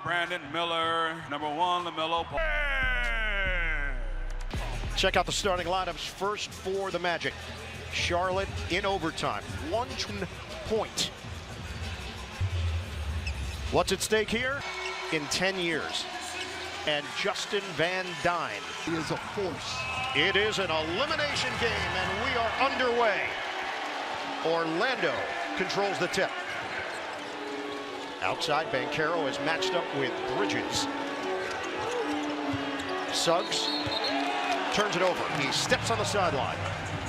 Brandon Miller, number 1, LaMelo Ball. Check out the starting lineups first for the Magic. Charlotte in overtime, 1 point. What's at stake here? In 10 years. And Justin Van Dyne. He is a force. It is an elimination game, and we are underway. Orlando controls the tip. Outside, Banchero is matched up with Bridges. Suggs turns it over. He steps on the sideline.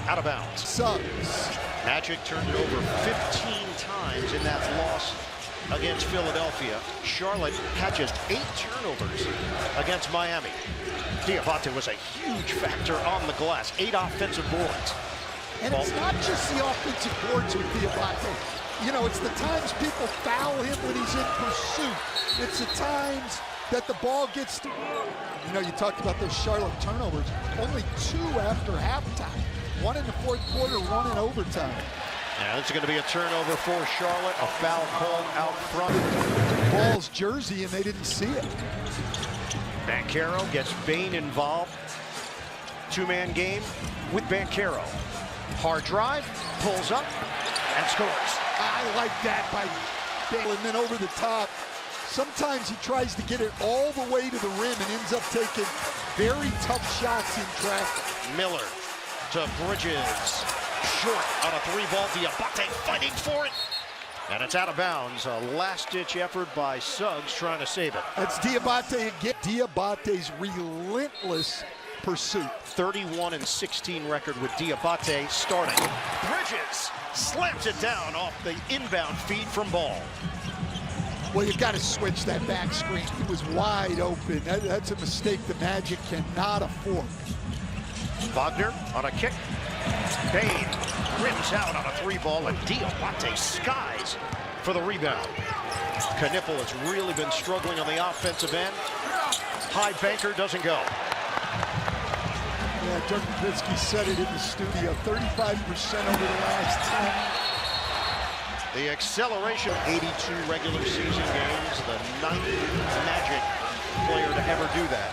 Out of bounds. Suggs. Magic turned it over 15 times in that loss against Philadelphia. Charlotte had just 8 turnovers against Miami. Diabate was a huge factor on the glass. 8 offensive boards. And it's not just the offensive boards with Diabate. You know, it's the times people foul him when he's in pursuit. It's the times that the ball gets to, you know, you talked about those Charlotte turnovers. Only 2 after halftime. 1 in the fourth quarter, 1 in overtime. Yeah, this is going to be a turnover for Charlotte. A foul called out front. Ball's jersey, and they didn't see it. Banchero gets Bane involved. 2-man game with Banchero. Hard drive, pulls up, and scores. I like that by Bale. And then over the top. Sometimes he tries to get it all the way to the rim and ends up taking very tough shots in traffic. Miller to Bridges. Short on a 3-ball. Diabate fighting for it. And it's out of bounds. A last-ditch effort by Suggs trying to save it. That's Diabate again. Diabate's relentless pursuit. 31-16 record with Diabate starting. Bridges slams it down off the inbound feed from Ball. Well, you got to switch that back screen. He was wide open. That's a mistake the Magic cannot afford. Wagner on a kick. Bane rims out on a 3-ball, and Diabate skies for the rebound. Knippel has really been struggling on the offensive end. High banker doesn't go. Yeah, Dirk Nowitzki said it in the studio. 35% over the last 10. The acceleration, 82 regular season games, the 9th Magic player to ever do that.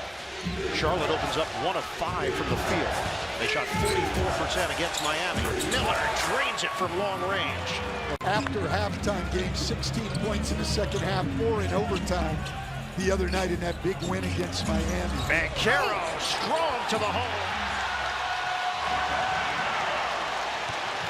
Charlotte opens up 1 of 5 from the field. They shot 44% against Miami. Miller drains it from long range. After halftime game, 16 points in the second half, 4 in overtime the other night in that big win against Miami. Banchero strong to the hole.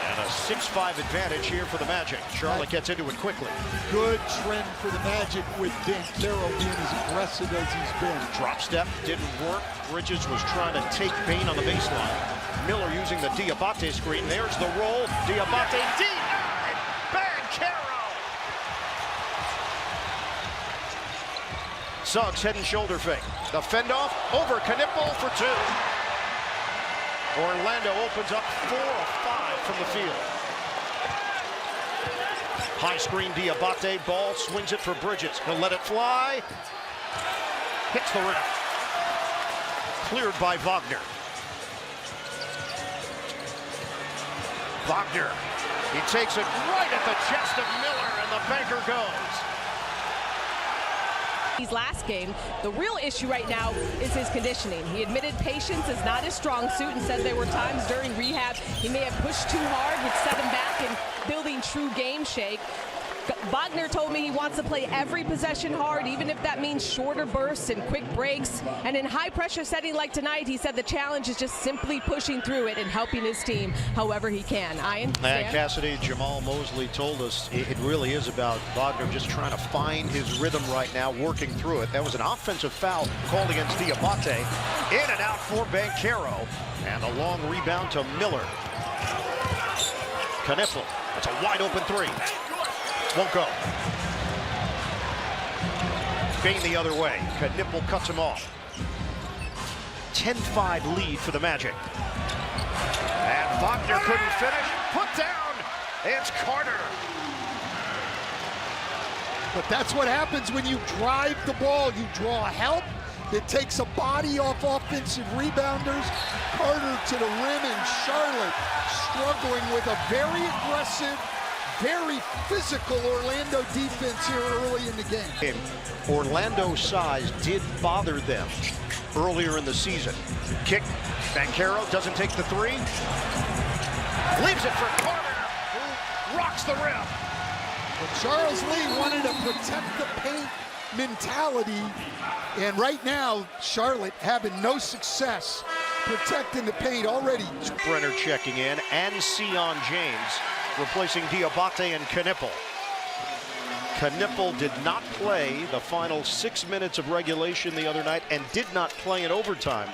And a 6-5 advantage here for the Magic. Charlotte gets into it quickly. Good trend for the Magic with Banchero being as aggressive as he's been. Drop step didn't work. Bridges was trying to take Bane on the baseline. Miller using the Diabate screen. There's the roll. Diabate denied. Banchero. Suggs head and shoulder fake. The fend off over Knippel for 2. Orlando opens up 4 of 5 from the field. High screen Diabate. Ball swings it for Bridges. He'll let it fly. Hits the rim. Cleared by Wagner. Wagner. He takes it right at the chest of Miller, and the banker goes. His last game, the real issue right now is his conditioning. He admitted patience is not his strong suit and said there were times during rehab he may have pushed too hard, which set him back in building true game shake. Wagner told me he wants to play every possession hard, even if that means shorter bursts and quick breaks. And in high-pressure setting like tonight, he said the challenge is just simply pushing through it and helping his team however he can. Ian? And Cassidy, Jamal Mosley told us it really is about Wagner just trying to find his rhythm right now, working through it. That was an offensive foul called against Diabate. In and out for Banchero. And a long rebound to Miller. Knippel. It's a wide-open 3. Won't go. Bane the other way. Knippel cuts him off. 10-5 lead for the Magic. And Wagner couldn't finish. Put down. It's Carter. But that's what happens when you drive the ball. You draw help. It takes a body off offensive rebounders. Carter to the rim, and Charlotte struggling with a very aggressive, very physical Orlando defense here early in the game. Orlando's size did bother them earlier in the season. Kick, Banchero doesn't take the three. Leaves it for Carter, who rocks the rim. But Charles Lee wanted to protect the paint mentality, and right now Charlotte having no success protecting the paint already. Brenner checking in, and Sion James replacing Diabate and Knipple. Knipple did not play the final 6 minutes of regulation the other night and did not play in overtime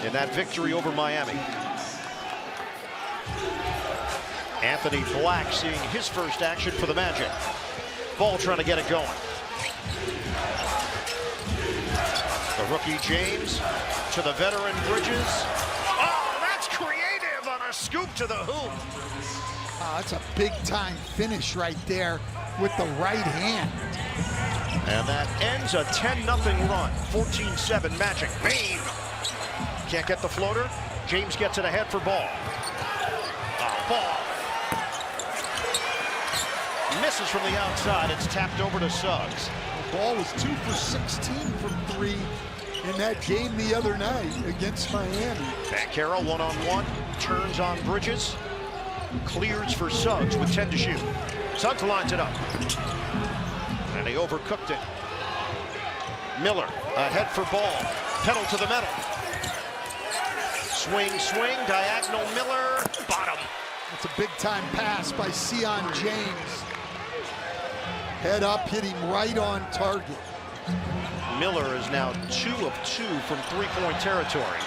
in that victory over Miami. Anthony Black seeing his first action for the Magic. Ball trying to get it going. The rookie James to the veteran Bridges. Oh, that's creative on a scoop to the hoop. Oh, that's a big-time finish right there with the right hand. And that ends a 10-0 run. 14-7 Magic. Bain can't get the floater. James gets it ahead for Ball. Ball misses from the outside. It's tapped over to Suggs. Ball was 2 for 16 from 3 in that game the other night against Miami. Banchero one-on-one, turns on Bridges, clears for Suggs with 10 to shoot. Suggs lines it up, and he overcooked it. Miller ahead for Ball, pedal to the metal. Swing, diagonal Miller, bottom. It's a big-time pass by Sion James. Head up, hit him right on target. Miller is now 2 of 2 from three-point territory.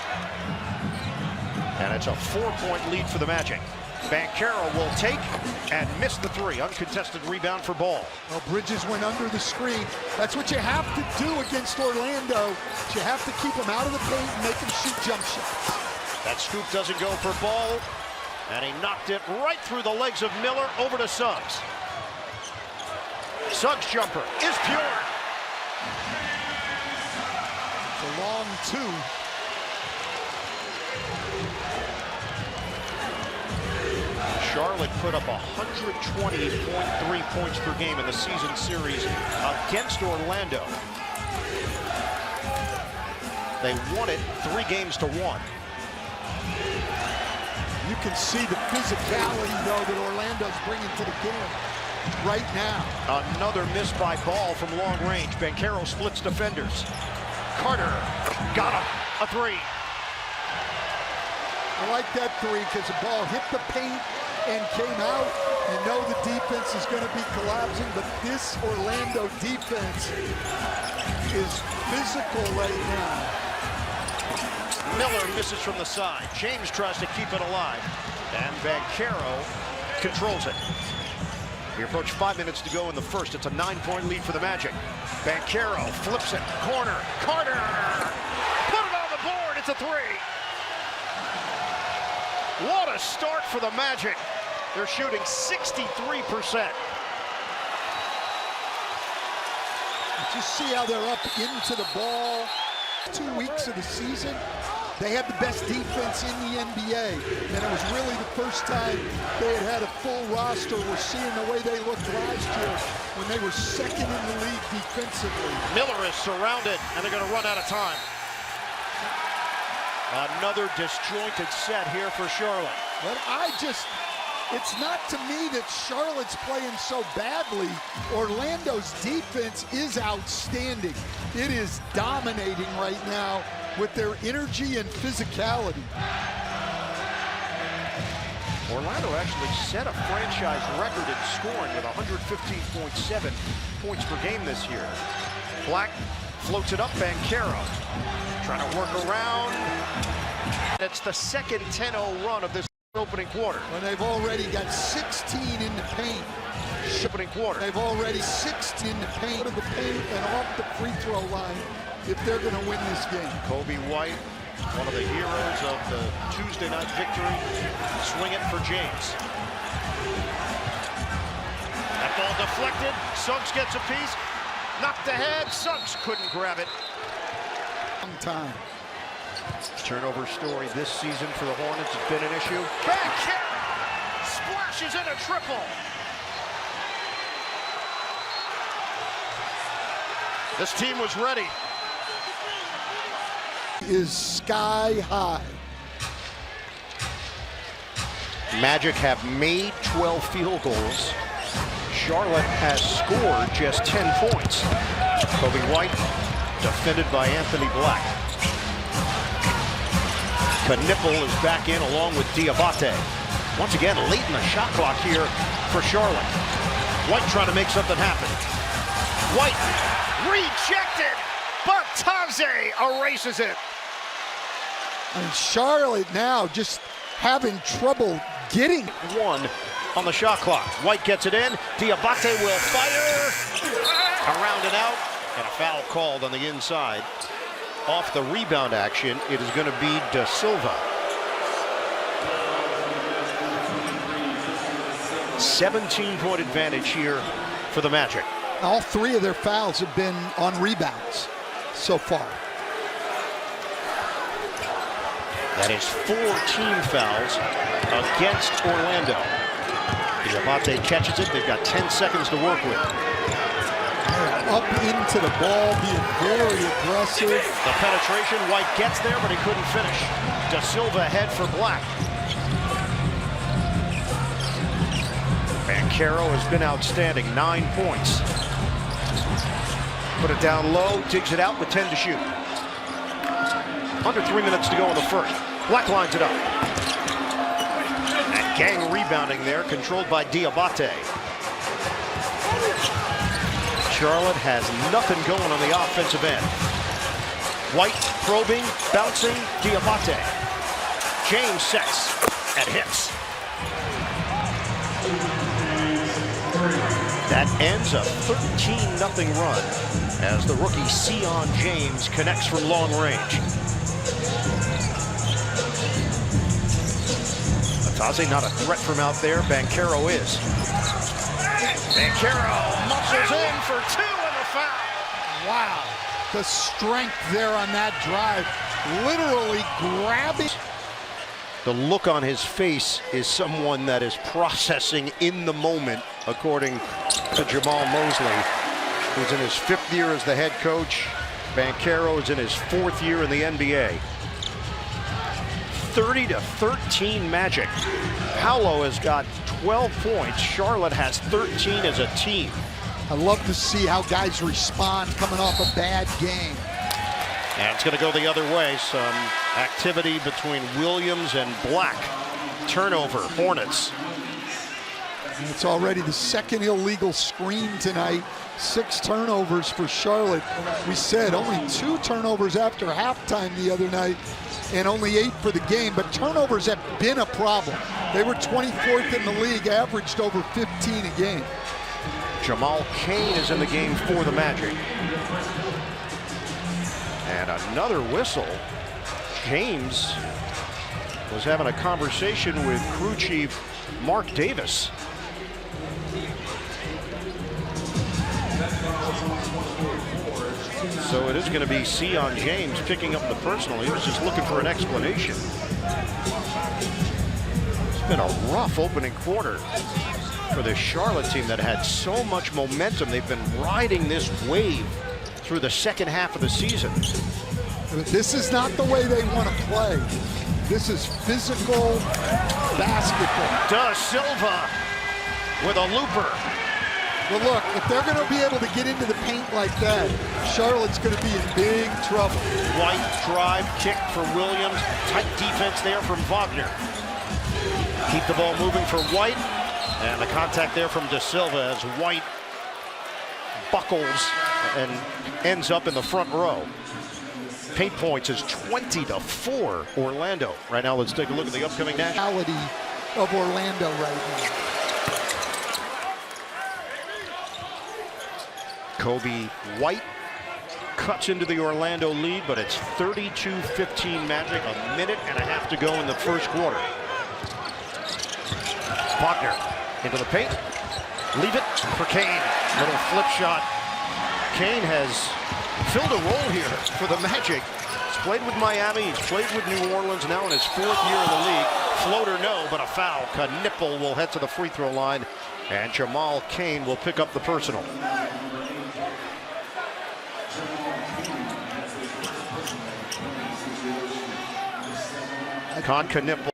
And it's a 4-point lead for the Magic. Banchero will take and miss the three. Uncontested rebound for Ball. Well, Bridges went under the screen. That's what you have to do against Orlando. You have to keep them out of the paint and make them shoot jump shots. That scoop doesn't go for Ball. And he knocked it right through the legs of Miller over to Suggs. Suggs' jumper is pure. It's a long 2. Charlotte put up 120.3 points per game in the season series against Orlando. They won it 3 games to 1. You can see the physicality, though, that Orlando's bringing to the game right now. Another miss by Ball from long range. Banchero splits defenders. Carter got him. A 3. I like that 3 because the ball hit the paint and came out. You know the defense is going to be collapsing, but this Orlando defense is physical right now. Miller misses from the side. James tries to keep it alive. And Banchero controls it. We approach 5 minutes to go in the first. It's a 9-point lead for the Magic. Banchero flips it. Corner. Carter! Put it on the board. It's a 3. What a start for the Magic. They're shooting 63%. Just see how they're up into the ball. 2 weeks of the season, they had the best defense in the NBA, and it was really the first time they had a full roster. We're seeing the way they looked last year when they were second in the league defensively. Miller is surrounded, and they're going to run out of time. Another disjointed set here for Charlotte. But it's not to me that Charlotte's playing so badly. Orlando's defense is outstanding. It is dominating right now with their energy and physicality. Orlando actually set a franchise record in scoring with 115.7 points per game this year. Black floats it up, Banchero trying to work around. It's the second 10-0 run of this opening quarter. Well, they've already got 16 in the paint. Opening quarter. They've already 16 in the paint, out of the paint and off the free throw line if they're going to win this game. Kobe White, one of the heroes of the Tuesday night victory, swing it for James. That ball deflected. Suggs gets a piece. Knocked ahead. Suggs couldn't grab it. Long time. Turnover story this season for the Hornets has been an issue. Banchero splashes in a triple. This team was ready. Is sky high. Magic have made 12 field goals. Charlotte has scored just 10 points. Kobe White defended by Anthony Black. Knipple is back in along with Diabate. Once again, late in the shot clock here for Charlotte. White trying to make something happen. White rejected. Bartaze erases it. And Charlotte now just having trouble getting one on the shot clock. White gets it in. Diabate will fire. Around and out. And a foul called on the inside. Off the rebound action, it is going to be Da Silva. 17-point advantage here for the Magic. all three of their fouls have been on rebounds so far. That is 4 team fouls against Orlando. Diabate catches it. They've got 10 seconds to work with. Up into the ball, being very aggressive. The penetration, White gets there, but he couldn't finish. Da Silva ahead for Black. Banchero has been outstanding, 9 points. Put it down low, digs it out with 10 to shoot. Under 3 minutes to go in the first. Black lines it up. And gang rebounding there, controlled by Diabate. Charlotte has nothing going on the offensive end. White probing, bouncing, Diabate. James sets and hits. That ends a 13-0 run as the rookie Sion James connects from long range. Bartaze not a threat from out there. Banchero is. Banchero muscles in for 2 and a foul. Wow, the strength there on that drive, literally grabbing. The look on his face is someone that is processing in the moment, according to Jamal Mosley, who's in his 5th year as the head coach. Banchero is in his 4th year in the NBA. 30-13 Magic. Paolo has got 12 points. Charlotte has 13 as a team. I love to see how guys respond coming off a bad game. And it's going to go the other way. Some activity between Williams and Black. Turnover, Hornets. And it's already the 2nd illegal screen tonight. 6 turnovers for Charlotte. We said only 2 turnovers after halftime the other night and only 8 for the game, but turnovers have been a problem. They were 24th in the league, averaged over 15 a game. Jamal Cain is in the game for the Magic. And another whistle. James was having a conversation with crew chief Mark Davis. So it is going to be Sion James picking up the personal. He was just looking for an explanation. It's been a rough opening quarter for the Charlotte team that had so much momentum. They've been riding this wave through the second half of the season. This is not the way they want to play. This is physical basketball. Da Silva with a looper. Well, look, if they're going to be able to get into the paint like that, Charlotte's going to be in big trouble. White drive, kick for Williams. Tight defense there from Wagner. Keep the ball moving for White. And the contact there from Da Silva as White buckles and ends up in the front row. Paint points is 20-4 Orlando. Right now, let's take a look at the upcoming national. Of Orlando right now. Kobe White cuts into the Orlando lead, but it's 32-15 Magic. A minute and a half to go in the first quarter. Wagner into the paint. Leave it for Cain. Little flip shot. Cain has filled a role here for the Magic. He's played with Miami. He's played with New Orleans. Now in his 4th year in the league. Floater no, but a foul. Knipple will head to the free throw line. And Jamal Cain will pick up the personal. Knipple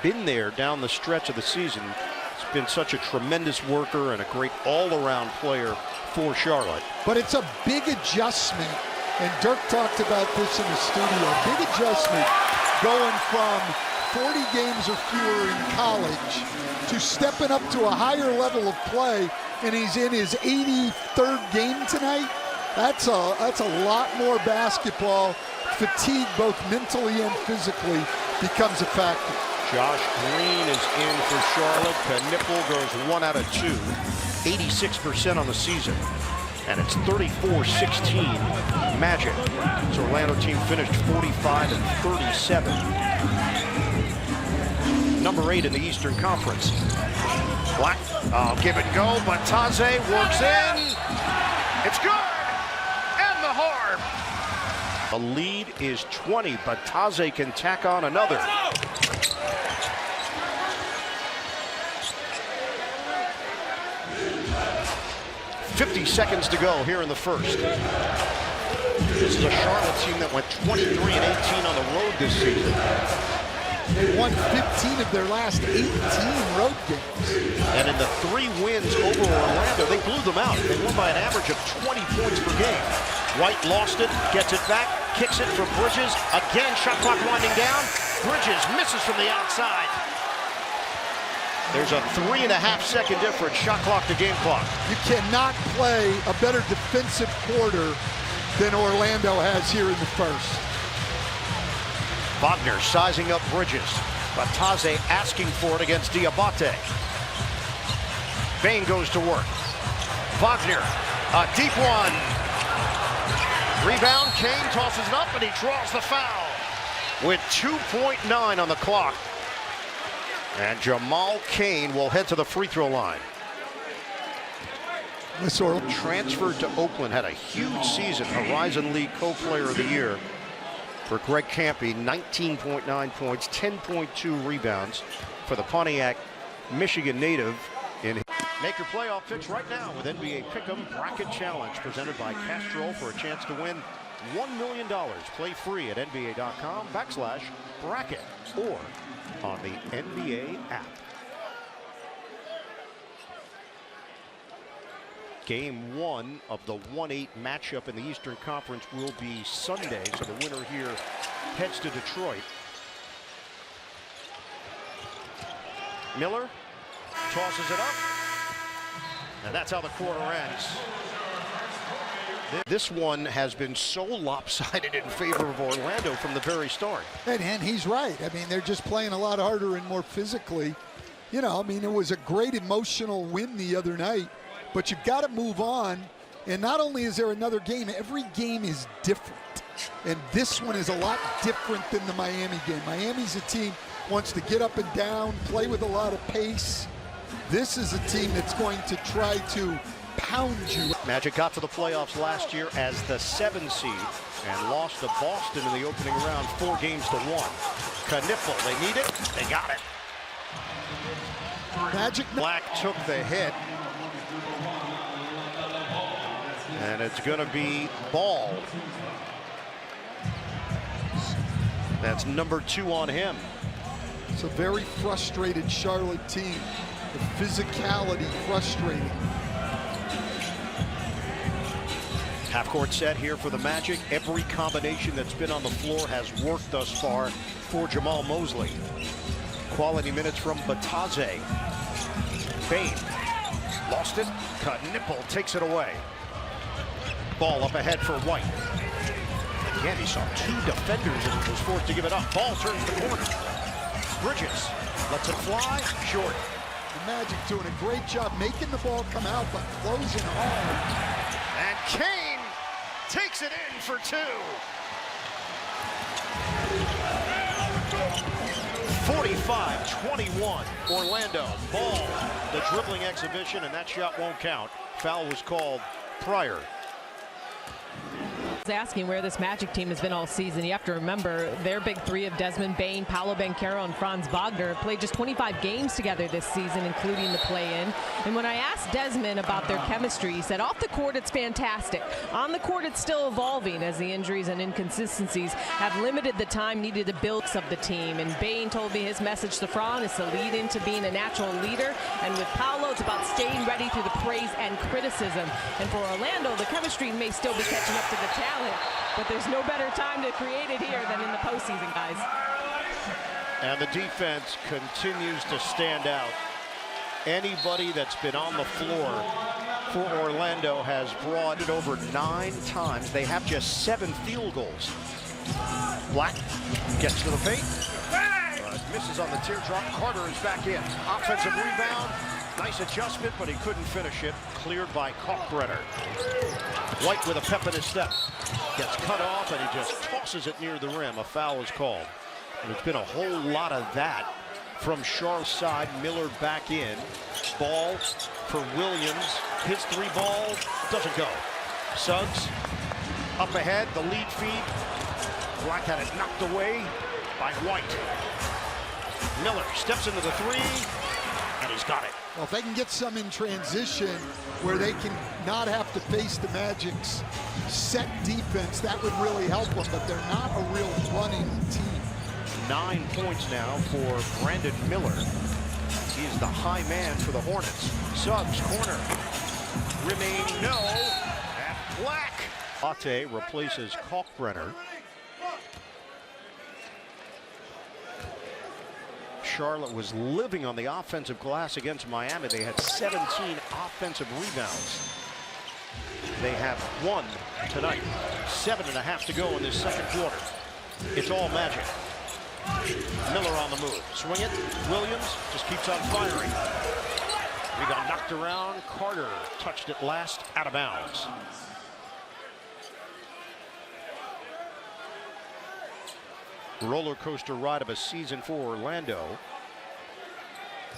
been there down the stretch of the season. He's been such a tremendous worker and a great all-around player for Charlotte. But it's a big adjustment, and Dirk talked about this in the studio. Big adjustment going from 40 games or fewer in college to stepping up to a higher level of play, and he's in his 83rd game tonight. That's a lot more basketball. Fatigue, both mentally and physically, becomes a factor. Josh Green is in for Charlotte. Knipple goes 1 out of 2. 86% on the season. And it's 34-16 Magic. So Orlando team finished 45 and 37. Number 8 in the Eastern Conference. Black, give and go, but Taze works in. It's good. And the horn. The lead is 20, but Taze can tack on another. 50 seconds to go here in the first. This is a Charlotte team that went 23 and 18 on the road this season. They won 15 of their last 18 road games. And in the 3 wins over Orlando, they blew them out. They won by an average of 20 points per game. White lost it, gets it back, kicks it for Bridges. Again, shot clock winding down. Bridges misses from the outside. There's a 3.5-second difference, shot clock to game clock. You cannot play a better defensive quarter than Orlando has here in the first. Wagner sizing up Bridges. Taze asking for it against Diabate. Bain goes to work. Wagner, a deep one. Rebound, Kane tosses it up and he draws the foul with 2.9 on the clock. And Jamal Kane will head to the free throw line. Transferred to Oakland, had a huge season, Horizon League co-player of the year for Greg Campy. 19.9 points, 10.2 rebounds for the Pontiac, Michigan native. Make your playoff picks right now with NBA Pick'em Bracket Challenge presented by Castrol for a chance to win $1 million. Play free at nba.com/bracket or on the NBA app. Game 1 of the 1-8 matchup in the Eastern Conference will be Sunday, so the winner here heads to Detroit. Miller tosses it up, and that's how the quarter ends. This one has been so lopsided in favor of Orlando from the very start. And he's right. I mean, they're just playing a lot harder and more physically. You know, I mean, it was a great emotional win the other night, but you've got to move on. And not only is there another game, every game is different. And this one is a lot different than the Miami game. Miami's a team wants to get up and down, play with a lot of pace. This is a team that's going to try to pound you. Magic got to the playoffs last year as the 7 seed and lost to Boston in the opening round 4-1. Knipple, they need it, they got it. Magic Black took the hit. And it's going to be Ball. That's number 2 on him. It's a very frustrated Charlotte team. The physicality frustrating. Half-court set here for the Magic. Every combination that's been on the floor has worked thus far for Jamal Mosley. Quality minutes from Taze. Bain lost it. Knipple takes it away. Ball up ahead for White. Again, he saw 2 defenders and was forced to give it up. Ball turns the corner. Bridges lets it fly. Short. The Magic doing a great job making the ball come out, but closing hard. And Kane takes it in for 2. 45-21. Orlando. Ball. The dribbling exhibition, and that shot won't count. Foul was called prior. Asking where this Magic team has been all season. You have to remember their big three of Desmond Bane, Paolo Banchero, and Franz Wagner played just 25 games together this season, including the play-in. And when I asked Desmond about their chemistry, he said off the court it's fantastic. On the court it's still evolving as the injuries and inconsistencies have limited the time needed to build of the team. And Bane told me his message to Franz is to lead into being a natural leader. And with Paolo, it's about staying ready through the praise and criticism. And for Orlando, the chemistry may still be catching up to the talent. But there's no better time to create it here than in the postseason, guys. And the defense continues to stand out. Anybody that's been on the floor for Orlando has brought it over 9 times. They have just 7 field goals. Black gets to the paint. Misses on the teardrop. Carter is back in. Offensive rebound. Nice adjustment, but he couldn't finish it. Cleared by Kalkbrenner. White with a pep in his step. Gets cut off, and he just tosses it near the rim. A foul is called. And there's been a whole lot of that from Charlotte's side. Miller back in. Ball for Williams. His 3 ball doesn't go. Suggs up ahead. The lead feed. Black had it knocked away by White. Miller steps into the 3, and he's got it. Well, if they can get some in transition where they can not have to face the Magic's set defense, that would really help them, but they're not a real running team. 9 points now for Brandon Miller. He's the high man for the Hornets. Suggs, corner. Remain no. And Black. Ate replaces Kalkbrenner. Charlotte was living on the offensive glass against Miami. They had 17 offensive rebounds. They have 1 tonight. 7.5 to go in this second quarter. It's all Magic. Miller on the move. Swing it. Williams just keeps on firing. Rebound knocked around. Carter touched it last, out of bounds. Roller coaster ride of a season for Orlando.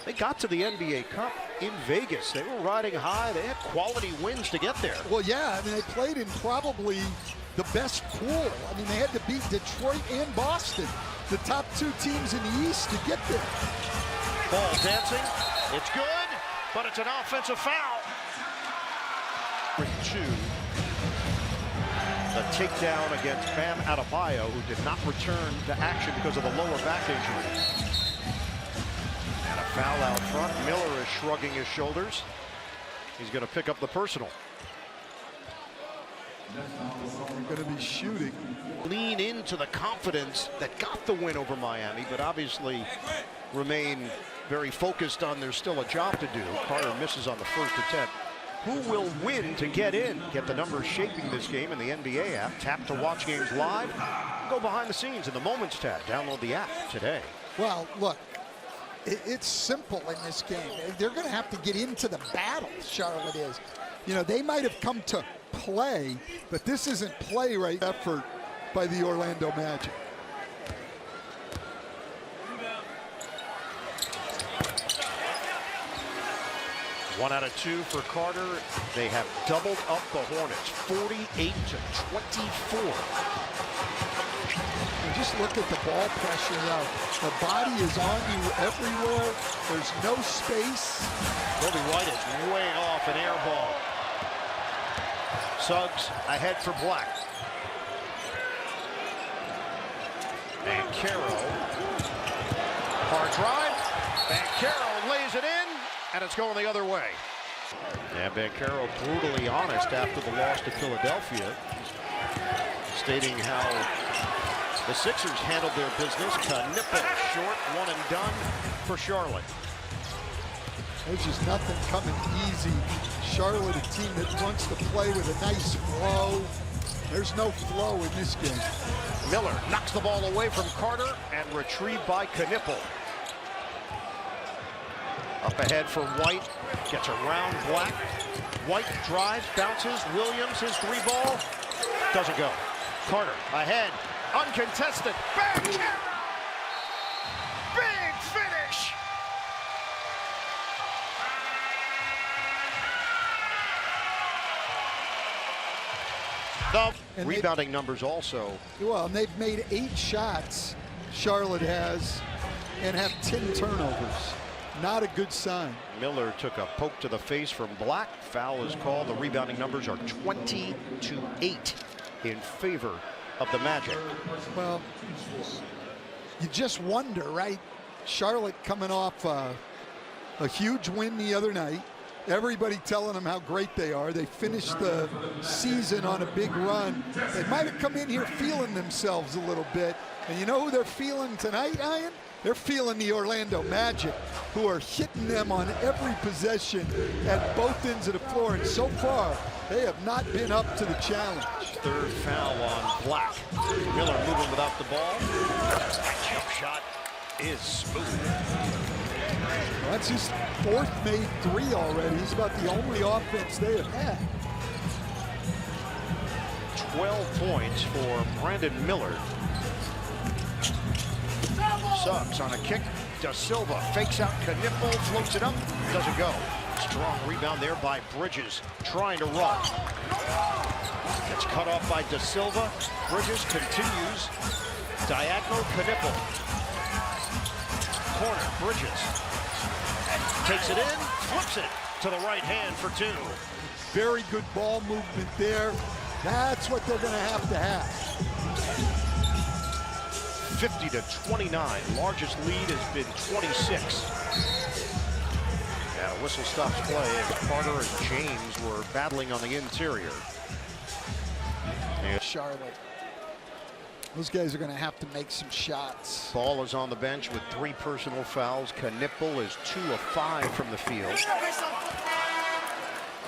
They got to the NBA Cup in Vegas. They were riding high. They had quality wins to get there. Well, yeah, I mean, they played in probably the best pool. I mean, they had to beat Detroit and Boston, the top 2 teams in the East, to get there. Ball dancing. It's good, but it's an offensive foul. 2. The takedown against Bam Adebayo, who did not return to action because of the lower back injury. And a foul out front. Miller is shrugging his shoulders. He's going to pick up the personal. They're going to be shooting. Lean into the confidence that got the win over Miami, but obviously remain very focused on there's still a job to do. Carter misses on the first attempt. Who will win to get in? Get the numbers shaping this game in the NBA app. Tap to watch games live. Go behind the scenes in the Moments tab. Download the app today. Well, look, it's simple in this game. They're going to have to get into the battle, Charlotte is. You know, they might have come to play, but this isn't play right effort by the Orlando Magic. One out of 2 for Carter. They have doubled up the Hornets, 48 to 24. And just look at the ball pressure now. The body is on you everywhere. There's no space. Kobe White is way off an air ball. Suggs ahead for Black. Banchero. Hard drive. Banchero lays it in, and it's going the other way. And Banchero brutally honest after the loss to Philadelphia, stating how the Sixers handled their business. Knipple short, 1 and done for Charlotte. There's just nothing coming easy. Charlotte, a team that wants to play with a nice flow. There's no flow in this game. Miller knocks the ball away from Carter and retrieved by Knipple. Up ahead for White, gets around Black. White drives, bounces. Williams, his 3 ball, doesn't go. Carter ahead, uncontested. Bang! Big finish! The And rebounding numbers also. Well, and they've made 8 shots, Charlotte has, and have 10 turnovers. Not a good sign. Miller took a poke to the face from Black. Foul is called. The rebounding numbers are 20-8 in favor of the Magic. Well, you just wonder, right? Charlotte coming off a huge win the other night. Everybody telling them how great they are. They finished the season on a big run. They might have come in here feeling themselves a little bit. And you know who they're feeling tonight, Ian? They're feeling the Orlando Magic, who are hitting them on every possession at both ends of the floor. And so far, they have not been up to the challenge. Third foul on Black. Miller moving without the ball. That jump shot is smooth. Well, that's his 4th made 3 already. He's about the only offense they have had. 12 points for Brandon Miller. Suggs on a kick. Da Silva fakes out Knipple, floats it up, doesn't go. Strong rebound there by Bridges, trying to run. Gets cut off by Da Silva. Bridges continues. Diagonal Knipple. Corner, Bridges. Takes it in, flips it to the right hand for 2. Very good ball movement there. That's what they're going to have. 50-29. Largest lead has been 26. And a whistle stops play as Carter and James were battling on the interior. And Charlotte. Those guys are going to have to make some shots. Ball is on the bench with 3 personal fouls. Knipple is 2 of 5 from the field.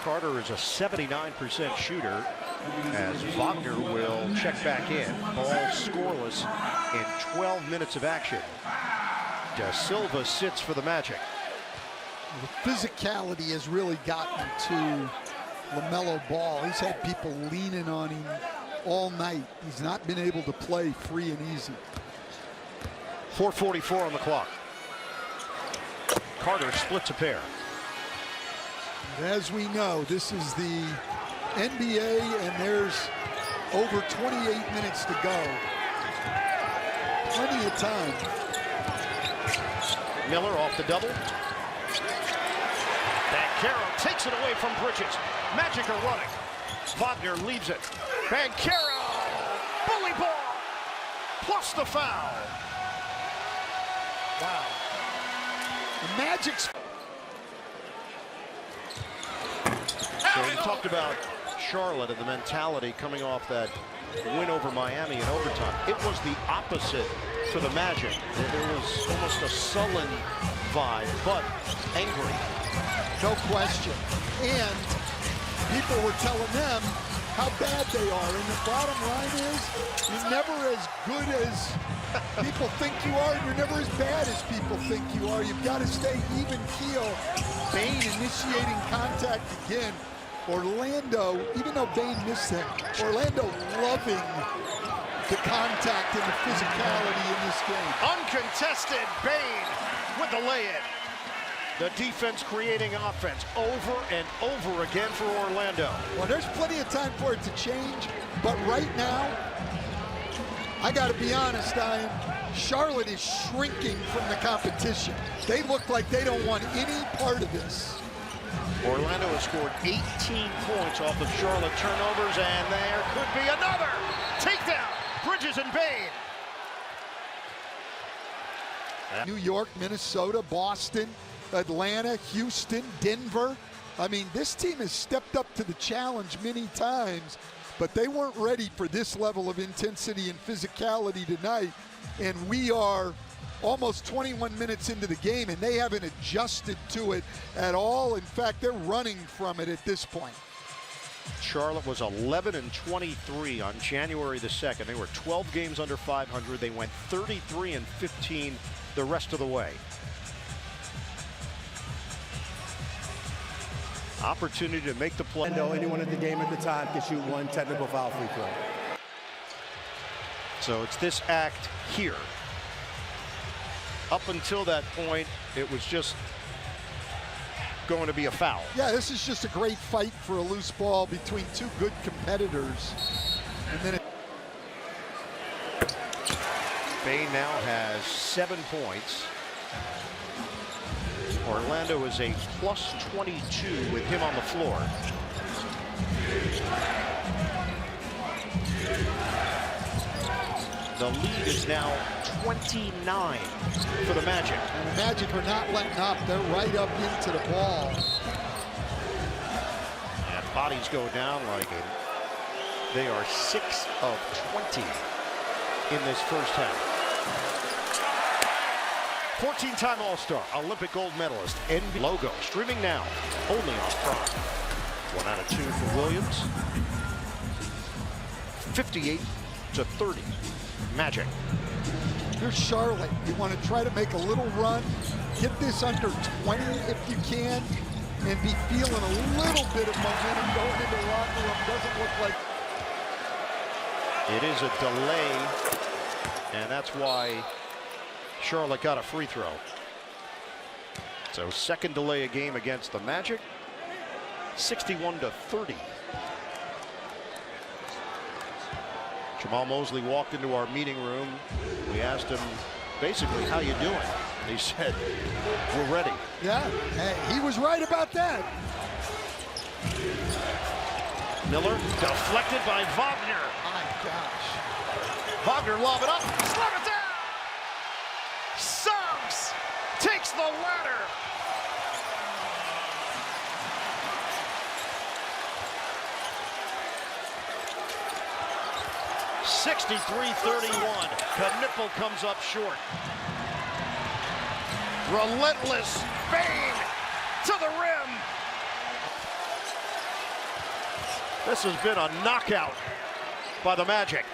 Carter is a 79% shooter, as Wagner will check back in. Ball scoreless in 12 minutes of action. Da Silva sits for the Magic. The physicality has really gotten to LaMelo Ball. He's had people leaning on him all night. He's not been able to play free and easy. 4:44 on the clock. Carter splits a pair. As we know, this is the NBA, and there's over 28 minutes to go. Plenty of time. Miller off the double. Banchero takes it away from Bridges. Magic are running. Wagner leaves it. Banchero! Bully ball! Plus the foul. Wow. The Magic's... So we talked about Charlotte and the mentality coming off that win over Miami in overtime. It was the opposite for the Magic. There was almost a sullen vibe, but angry. No question. And people were telling them how bad they are. And the bottom line is, you're never as good as people think you are, and you're never as bad as people think you are. You've got to stay even keel. Bane initiating contact again. Orlando, even though Bane missed that, Orlando loving the contact and the physicality in this game. Uncontested, Bane with the lay-in. The defense creating offense over and over again for Orlando. Well, there's plenty of time for it to change, but right now, I got to be honest, Charlotte is shrinking from the competition. They look like they don't want any part of this. Orlando has scored 18 points off of Charlotte turnovers, and there could be another takedown. Bridges and Bane. New York, Minnesota, Boston, Atlanta, Houston, Denver. I mean, this team has stepped up to the challenge many times, but they weren't ready for this level of intensity and physicality tonight. And we are almost 21 minutes into the game, and they haven't adjusted to it at all. In fact, they're running from it at this point. Charlotte was 11-23 on January the 2nd. They were 12 games under 500. They went 33-15 the rest of the way. Opportunity to make the play. Anyone at the game at the time can shoot 1 technical foul free throw. So it's this act here. Up until that point, it was just going to be a foul. Yeah, this is just a great fight for a loose ball between two good competitors. And then Bain now has 7 points. Orlando is a plus 22 with him on the floor. The lead is now 29 for the Magic. And the Magic are not letting up. They're right up into the ball. And bodies go down like it. They are 6 of 20 in this first half. 14-time All-Star, Olympic gold medalist, NBA logo, streaming now, only on Prime. 1 out of 2 for Williams. 58-30, Magic. Here's Charlotte. You want to try to make a little run, get this under 20 if you can, and be feeling a little bit of momentum going into the locker room. Doesn't look like. It is a delay, and that's why Charlotte got a free throw. So second delay a game against the Magic. 61-30. Jamal Mosley walked into our meeting room. We asked him basically, how you doing? And he said, we're ready. Yeah, hey, he was right about that. Miller deflected by Wagner. My gosh. Wagner lob it up, slam it down. Suggs takes the ladder. (63-31). Knipple comes up short. Relentless Bain to the rim. This has been a knockout by the Magic.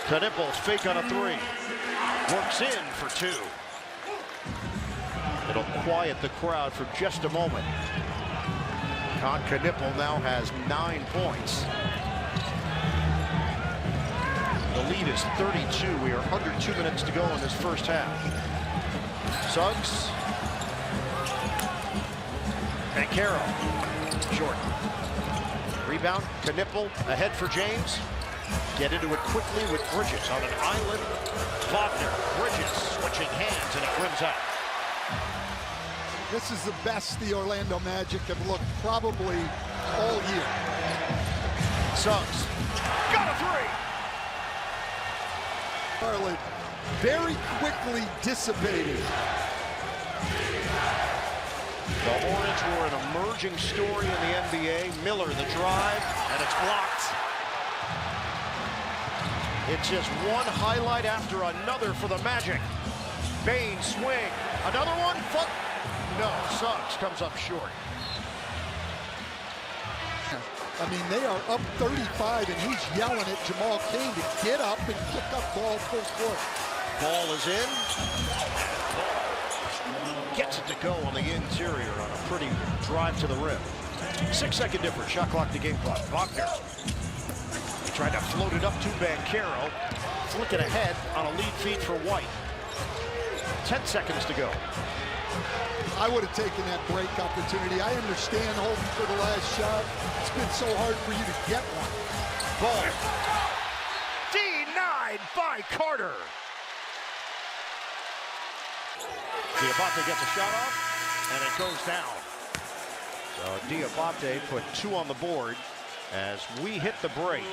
Knipple's fake on a 3. Works in for 2. It'll quiet the crowd for just a moment. Knipple now has 9 points. The lead is 32. We are under 2 minutes to go in this first half. Suggs. Banchero. Short. Rebound. Knipple ahead for James. Get into it quickly with Bridges on an island. Wagner. Bridges switching hands, and it rims out. This is the best the Orlando Magic have looked probably all year. Suggs. Got a 3. Charlotte very quickly dissipated. The Hornets were an emerging story in the NBA. Miller the drive, and it's blocked. It's just one highlight after another for the Magic. Bain swing. Another one. No, Suggs comes up short. I mean, they are up 35, and he's yelling at Jamal Cain to get up and pick up ball full court. Ball is in. Gets it to go on the interior on a pretty drive to the rim. 6-second difference. Shot clock to game clock. Wagner. He tried to float it up to Banchero. Flick it ahead on a lead feed for White. 10 seconds to go. I would have taken that break opportunity. I understand holding for the last shot. It's been so hard for you to get one. Ball. Denied by Carter. Diabate gets a shot off, and it goes down. So Diabate put 2 on the board as we hit the break.